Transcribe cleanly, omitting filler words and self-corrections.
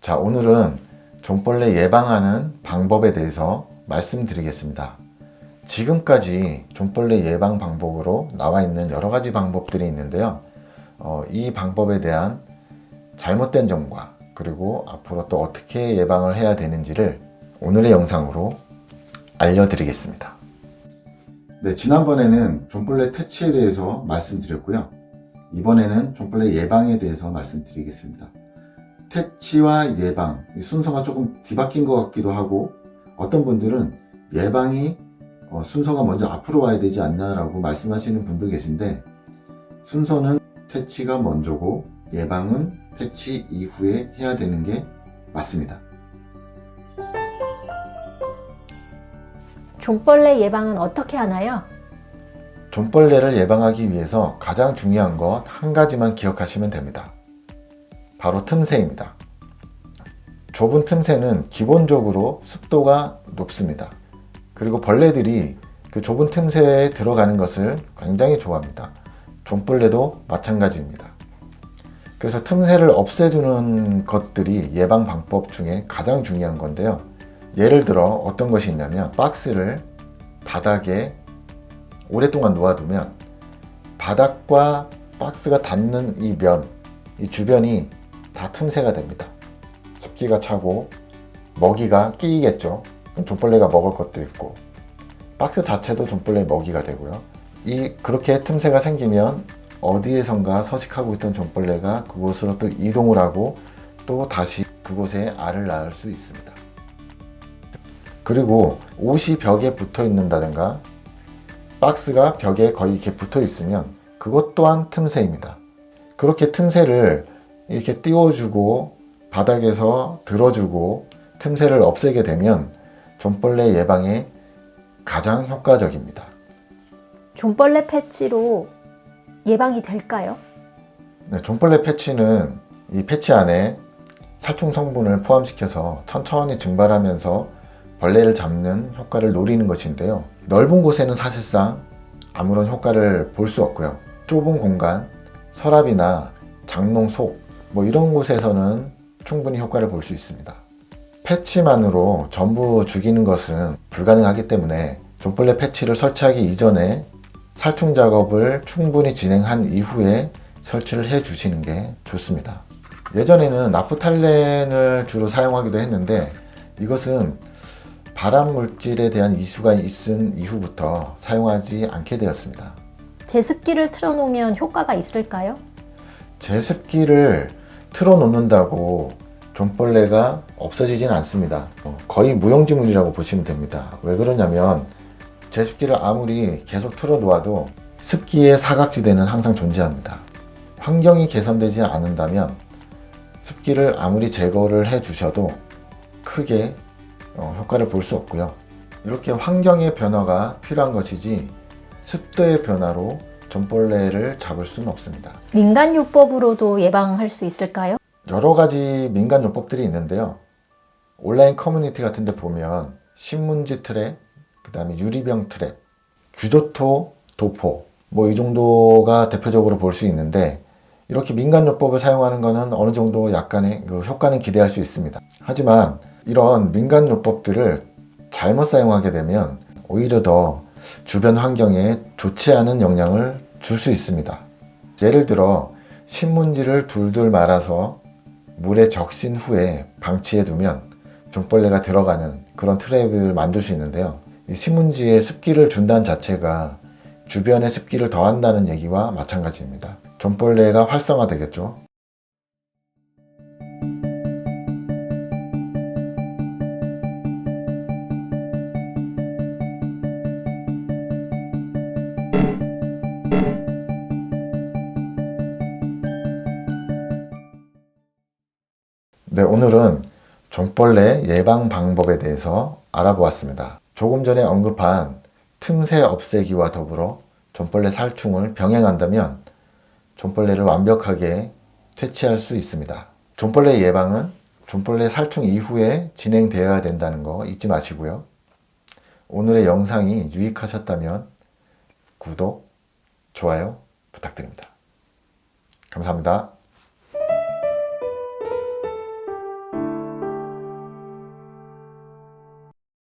자, 오늘은 종벌레 예방하는 방법에 대해서 말씀드리겠습니다. 지금까지 종벌레 예방 방법으로 나와 있는 여러 가지 방법들이 있는데요. 이 방법에 대한 잘못된 점과 그리고 앞으로 또 어떻게 예방을 해야 되는지를 오늘의 영상으로 알려드리겠습니다. 네, 지난번에는 종벌레 퇴치에 대해서 말씀드렸고요. 이번에는 종벌레 예방에 대해서 말씀드리겠습니다. 퇴치와 예방, 이 순서가 조금 뒤바뀐 것 같기도 하고, 어떤 분들은 예방이 순서가 먼저 앞으로 와야 되지 않냐라고 말씀하시는 분도 계신데, 순서는 퇴치가 먼저고 예방은 퇴치 이후에 해야 되는 게 맞습니다. 종벌레 예방은 어떻게 하나요? 종벌레를 예방하기 위해서 가장 중요한 것 한 가지만 기억하시면 됩니다. 바로 틈새입니다. 좁은 틈새는 기본적으로 습도가 높습니다. 그리고 벌레들이 그 좁은 틈새에 들어가는 것을 굉장히 좋아합니다. 종벌레도 마찬가지입니다. 그래서 틈새를 없애주는 것들이 예방 방법 중에 가장 중요한 건데요. 예를 들어 어떤 것이 있냐면, 박스를 바닥에 오랫동안 놓아두면 바닥과 박스가 닿는 이 면, 이 주변이 다 틈새가 됩니다. 습기가 차고 먹이가 끼이겠죠. 종벌레가 먹을 것도 있고, 박스 자체도 종벌레 먹이가 되고요. 그렇게 틈새가 생기면 어디에선가 서식하고 있던 종벌레가 그곳으로 또 이동을 하고 또 다시 그곳에 알을 낳을 수 있습니다. 그리고 옷이 벽에 붙어 있는다든가 박스가 벽에 거의 이렇게 붙어 있으면 그것 또한 틈새입니다. 그렇게 틈새를 이렇게 띄워주고 바닥에서 들어주고 틈새를 없애게 되면 종벌레 예방에 가장 효과적입니다. 종벌레 패치로 예방이 될까요? 네, 종벌레 패치는 이 패치 안에 살충 성분을 포함시켜서 천천히 증발하면서 벌레를 잡는 효과를 노리는 것인데요. 넓은 곳에는 사실상 아무런 효과를 볼 수 없고요. 좁은 공간, 서랍이나 장롱 속 이런 곳에서는 충분히 효과를 볼 수 있습니다. 패치만으로 전부 죽이는 것은 불가능하기 때문에 종벌레 패치를 설치하기 이전에 살충 작업을 충분히 진행한 이후에 설치를 해 주시는 게 좋습니다. 예전에는 나프탈렌을 주로 사용하기도 했는데, 이것은 발암 물질에 대한 이슈가 있은 이후부터 사용하지 않게 되었습니다. 제습기를 틀어놓으면 효과가 있을까요? 제습기를 틀어놓는다고 종벌레가 없어지진 않습니다. 거의 무용지물이라고 보시면 됩니다. 왜 그러냐면, 제습기를 아무리 계속 틀어놓아도 습기의 사각지대는 항상 존재합니다. 환경이 개선되지 않는다면 습기를 아무리 제거를 해 주셔도 크게 효과를 볼 수 없고요. 이렇게 환경의 변화가 필요한 것이지 습도의 변화로 종벌레를 잡을 수는 없습니다. 민간요법으로도 예방할 수 있을까요? 여러 가지 민간요법들이 있는데요. 온라인 커뮤니티 같은 데 보면 신문지 트랩, 그 다음에 유리병 트랩, 규조토, 도포 이 정도가 대표적으로 볼 수 있는데, 이렇게 민간요법을 사용하는 것은 어느 정도 약간의 효과는 기대할 수 있습니다. 하지만 이런 민간요법들을 잘못 사용하게 되면 오히려 더 주변 환경에 좋지 않은 영향을 줄 수 있습니다. 예를 들어 신문지를 둘둘 말아서 물에 적신 후에 방치해 두면 종벌레가 들어가는 그런 트랩을 만들 수 있는데요. 이 신문지에 습기를 준다는 자체가 주변에 습기를 더한다는 얘기와 마찬가지입니다. 종벌레가 활성화되겠죠. 네, 오늘은 종벌레 예방 방법에 대해서 알아보았습니다. 조금 전에 언급한 틈새 없애기와 더불어 종벌레 살충을 병행한다면 종벌레를 완벽하게 퇴치할 수 있습니다. 종벌레 예방은 종벌레 살충 이후에 진행되어야 된다는 거 잊지 마시고요. 오늘의 영상이 유익하셨다면 구독, 좋아요 부탁드립니다. 감사합니다.